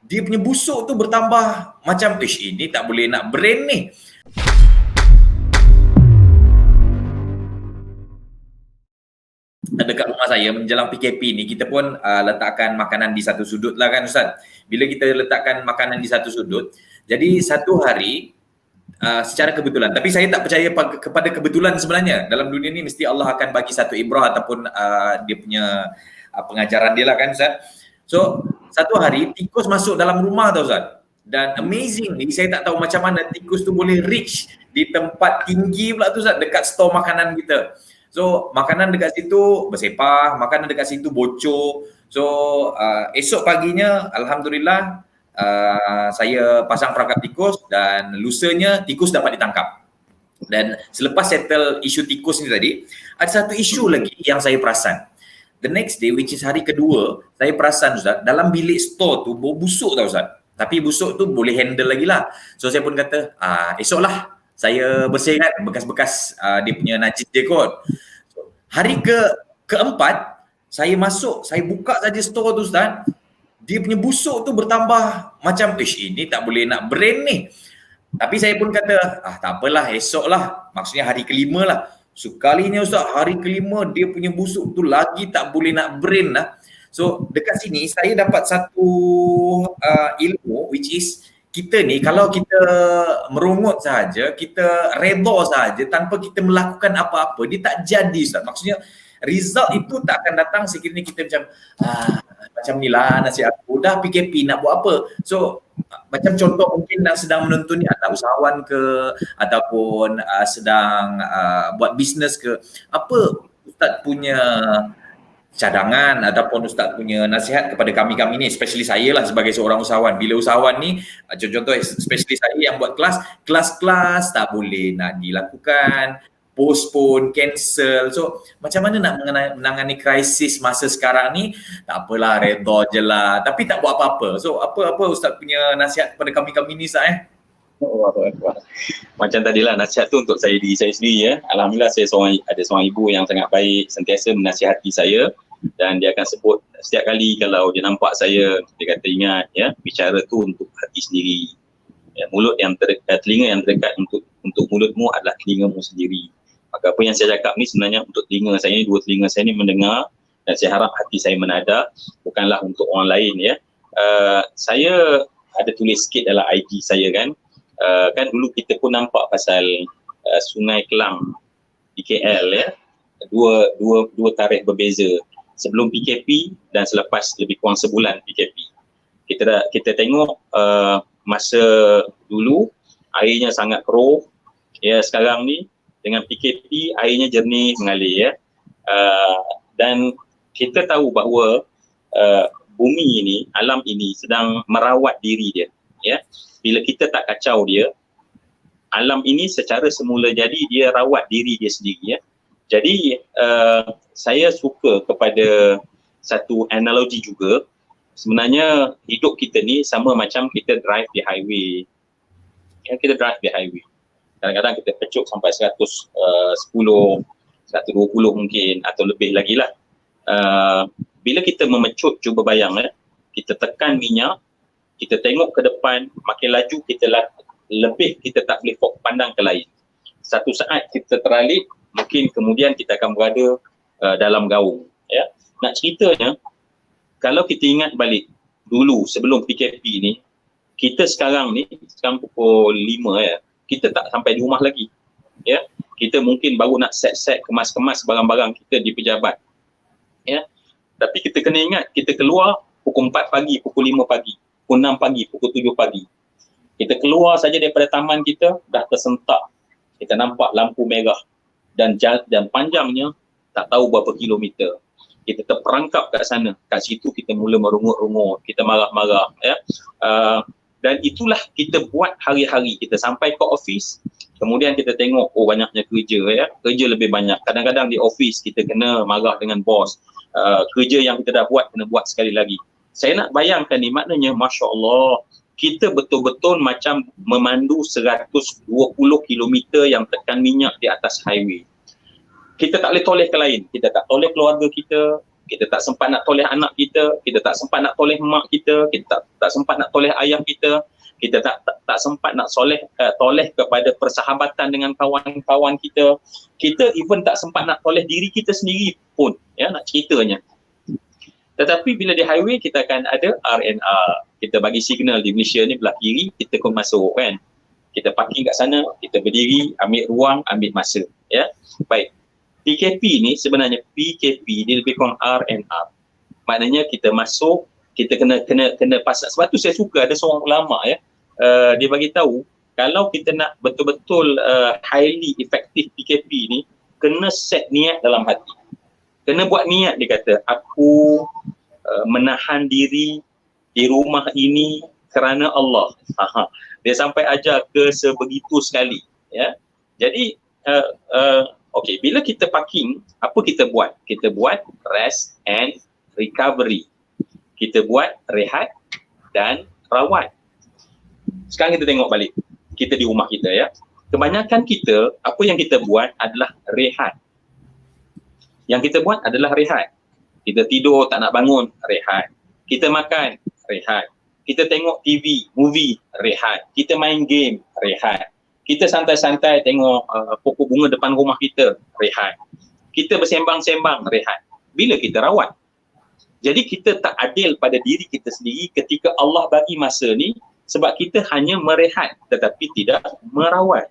dia punya busuk tu bertambah macam, ini tak boleh nak brain ni. Dekat rumah saya menjelang PKP ni, kita pun letakkan makanan di satu sudut lah kan Ustaz. Bila kita letakkan makanan di satu sudut, jadi satu hari secara kebetulan, tapi saya tak percaya kepada kebetulan sebenarnya. Dalam dunia ni mesti Allah akan bagi satu ibrah ataupun dia punya pengajaran dia lah kan Ustaz. So satu hari tikus masuk dalam rumah tau Ustaz. Dan amazing ni, saya tak tahu macam mana tikus tu boleh reach di tempat tinggi pula tu Ustaz, dekat store makanan kita. So makanan dekat situ bersepah, makanan dekat situ bocor. So esok paginya alhamdulillah saya pasang perangkap tikus dan lusanya tikus dapat ditangkap. Dan selepas settle isu tikus ni tadi, ada satu isu lagi yang saya perasan. The next day, which is hari kedua, saya perasan Ustaz, dalam bilik store tu bau busuk tau Ustaz. Tapi busuk tu boleh handle lagi lah. So saya pun kata, esoklah saya bersihkan bekas-bekas dia punya najis dia kot. So, hari keempat, saya masuk, saya buka saja store tu Ustaz, dia punya busuk tu bertambah macam, ini tak boleh nak brain ni. Tapi saya pun kata, tak apalah, esok lah. Maksudnya hari kelima lah. Sekalinya Ustaz, hari kelima dia punya busuk tu lagi tak boleh nak brain lah. So dekat sini saya dapat satu ilmu, which is kita ni kalau kita merungut saja, kita redha saja tanpa kita melakukan apa-apa, dia tak jadi Ustaz. Maksudnya result itu tak akan datang sekiranya kita macam ni lah nasihat aku, dah PKP nak buat apa. So macam contoh mungkin yang sedang menonton ni ada usahawan ke ataupun sedang buat bisnes ke, apa Ustaz punya cadangan ataupun Ustaz punya nasihat kepada kami-kami ni, especially saya lah sebagai seorang usahawan. Bila usahawan ni, contoh especially saya yang buat kelas-kelas tak boleh nak dilakukan, postpone, cancel. So macam mana nak menangani krisis masa sekarang ni? Tak apalah, redha je lah, tapi tak buat apa-apa. So apa Ustaz punya nasihat kepada kami-kami ni Ustaz Macam tadilah, nasihat tu untuk diri saya sendiri ya. Alhamdulillah saya ada seorang ibu yang sangat baik, sentiasa menasihati saya, dan dia akan sebut setiap kali kalau dia nampak saya, dia kata ingat ya, bicara tu untuk hati sendiri. Ya, telinga yang terdekat untuk mulutmu adalah telingamu sendiri. Maka apa yang saya cakap ni sebenarnya untuk telinga saya ni, dua telinga saya ni mendengar, dan saya harap hati saya menada, bukanlah untuk orang lain ya. Saya ada tulis sikit dalam IG saya kan. Kan dulu kita pun nampak pasal Sungai Kelang di KL ya, dua tarikh berbeza, sebelum PKP dan selepas lebih kurang sebulan PKP. Kita tengok masa dulu airnya sangat keruh ya, sekarang ni dengan PKP airnya jernih mengalir ya. Dan kita tahu bahawa bumi ini, alam ini sedang merawat diri dia ya. Bila kita tak kacau dia, alam ini secara semula jadi dia rawat diri dia sendiri ya. Jadi saya suka kepada satu analogi juga. Sebenarnya hidup kita ni sama macam kita drive di highway. Ya, kita drive di highway. Kadang-kadang kita pecuk sampai 110, 120 mungkin atau lebih lagi lah. Bila kita memecut, cuba bayang kita tekan minyak, kita tengok ke depan, makin laju kita tak boleh pandang ke lain. Satu saat kita teralik, mungkin kemudian kita akan berada dalam gaung ya. Nak ceritanya, kalau kita ingat balik dulu sebelum PKP ni, kita sekarang pukul 5 ya, kita tak sampai di rumah lagi ya. Kita mungkin baru nak set kemas-kemas barang-barang kita di pejabat ya. Tapi kita kena ingat, kita keluar pukul 4 pagi, pukul 5 pagi, pukul 6 pagi, pukul 7 pagi. Kita keluar saja daripada taman kita, dah tersentak. Kita nampak lampu merah dan panjangnya tak tahu berapa kilometer. Kita terperangkap kat sana. Kat situ kita mula merungut-rungut, kita marah-marah ya. Dan itulah kita buat hari-hari. Kita sampai ke office, kemudian kita tengok banyaknya kerja ya. Kerja lebih banyak. Kadang-kadang di office kita kena marah dengan bos. Kerja yang kita dah buat kena buat sekali lagi. Saya nak bayangkan ni, maknanya Masya Allah, kita betul-betul macam memandu 120 km yang tekan minyak di atas highway. Kita tak boleh toleh ke lain, kita tak toleh keluarga kita, kita tak sempat nak toleh anak kita tak sempat nak toleh mak kita tak sempat nak toleh ayah kita tak sempat nak toleh kepada persahabatan dengan kawan-kawan kita even tak sempat nak toleh diri kita sendiri pun, ya, nak ceritanya. Tetapi bila di highway kita akan ada RNR, kita bagi signal di Malaysia ni belah kiri, kita kena masuk kan, kita parking kat sana, kita berdiri, ambil ruang, ambil masa, ya. Baik, PKP ni sebenarnya PKP dia lebih kurang RNR, maknanya kita masuk, kita kena pasal. Sebab tu saya suka ada seorang ulama, ya, dia bagi tahu kalau kita nak betul-betul highly effective PKP ni, kena set niat dalam hati, kena buat niat. Dia kata, aku menahan diri di rumah ini kerana Allah. Dia sampai ajar ke sebegitu sekali, ya. Jadi okey, bila kita parking, apa kita buat? Kita buat rest and recovery, kita buat rehat dan rawat. Sekarang kita tengok balik, kita di rumah kita, ya. Kebanyakan kita, apa yang kita buat adalah rehat. Yang kita buat adalah rehat. Kita tidur tak nak bangun, rehat. Kita makan, rehat. Kita tengok TV, movie, rehat. Kita main game, rehat. Kita santai-santai tengok pokok bunga depan rumah kita, rehat. Kita bersembang-sembang, rehat. Bila kita rawat? Jadi kita tak adil pada diri kita sendiri ketika Allah bagi masa ni, sebab kita hanya merehat tetapi tidak merawat.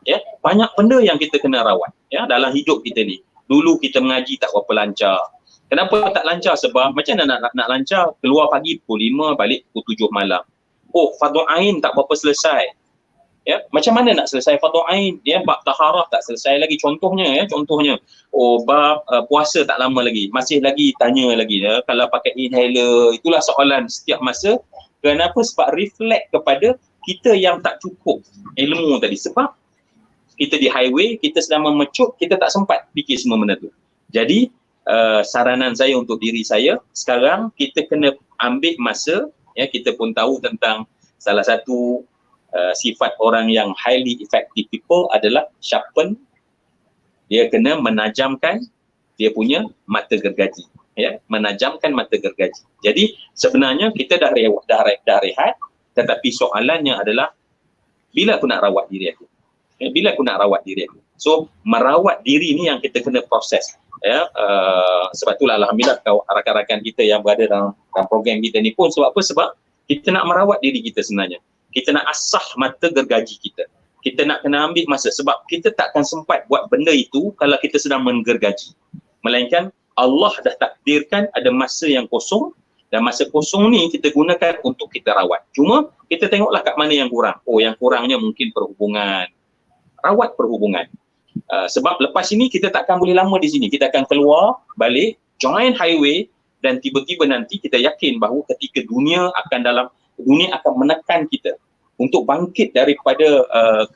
Ya, banyak benda yang kita kena rawat, ya, dalam hidup kita ni. Dulu kita mengaji tak berapa lancar. Kenapa tak lancar? Sebab macam mana nak lancar? Keluar pagi pukul 5, balik pukul 7 malam. Oh, fardu ain tak berapa selesai. Ya, macam mana nak selesai fardu ain? Ya, bab taharah tak selesai lagi, contohnya, ya, contohnya. Oh, bab puasa tak lama lagi, masih lagi tanya lagi, ya, kalau pakai inhaler. Itulah soalan setiap masa. Kenapa? Sebab reflect kepada kita yang tak cukup ilmu tadi. Sebab kita di highway, kita sedang memecut, kita tak sempat fikir semua benda tu. Jadi saranan saya untuk diri saya, sekarang kita kena ambil masa, ya. Kita pun tahu tentang salah satu sifat orang yang highly effective people adalah sharpen, dia kena menajamkan dia punya mata gergaji, ya, menajamkan mata gergaji. Jadi sebenarnya kita dah rehat, tetapi soalannya adalah bila aku nak rawat diri aku, ya, bila aku nak rawat diri aku. So merawat diri ni yang kita kena proses, ya. Sebab itulah alhamdulillah rakan-rakan kita yang berada dalam program kita ni pun, sebab apa? Sebab kita nak merawat diri kita sebenarnya. Kita nak asah mata gergaji kita. Kita nak kena ambil masa, sebab kita takkan sempat buat benda itu kalau kita sedang menggergaji. Melainkan Allah dah takdirkan ada masa yang kosong, dan masa kosong ni kita gunakan untuk kita rawat. Cuma kita tengoklah kat mana yang kurang. Oh, yang kurangnya mungkin perhubungan. Rawat perhubungan. Sebab lepas ini kita takkan boleh lama di sini. Kita akan keluar, balik, join highway, dan tiba-tiba nanti kita yakin bahawa ketika dunia akan menekan kita untuk bangkit daripada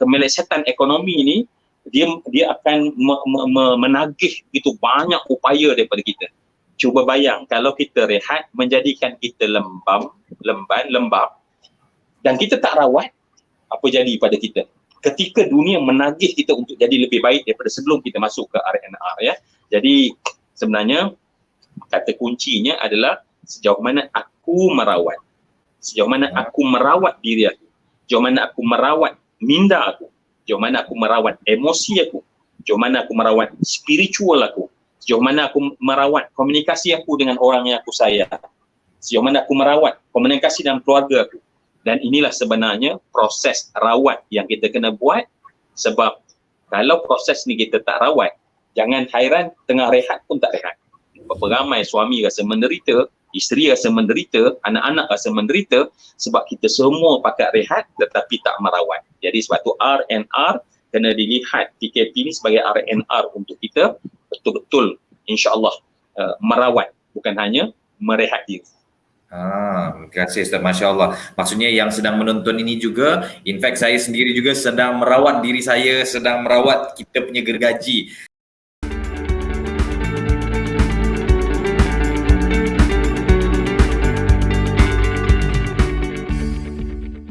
kemelesetan ekonomi ni, dia akan menagih begitu banyak upaya daripada kita. Cuba bayang kalau kita rehat, menjadikan kita lembab, dan kita tak rawat, apa jadi pada kita? Ketika dunia menagih kita untuk jadi lebih baik daripada sebelum kita masuk ke RNR, ya. Jadi sebenarnya kata kuncinya adalah sejauh mana aku merawat. Sejauh mana aku merawat diri aku. Sejauh mana aku merawat minda aku. Sejauh mana aku merawat emosi aku. Sejauh mana aku merawat spiritual aku. Sejauh mana aku merawat komunikasi aku dengan orang yang aku sayang. Sejauh mana aku merawat komunikasi dalam keluarga aku. Dan inilah sebenarnya proses rawat yang kita kena buat. Sebab kalau proses ni kita tak rawat, jangan hairan tengah rehat pun tak rehat. Berapa ramai suami rasa menderita, isteri rasa menderita, anak-anak rasa menderita sebab kita semua pakat rehat tetapi tak merawat. Jadi sebab tu RNR kena dilihat PKP ni sebagai RNR untuk kita betul-betul insya-Allah merawat, bukan hanya merehat diri. Terima kasih Ustaz, Masya Allah. Maksudnya yang sedang menonton ini juga, in fact saya sendiri juga sedang merawat diri saya, sedang merawat kita punya gergaji.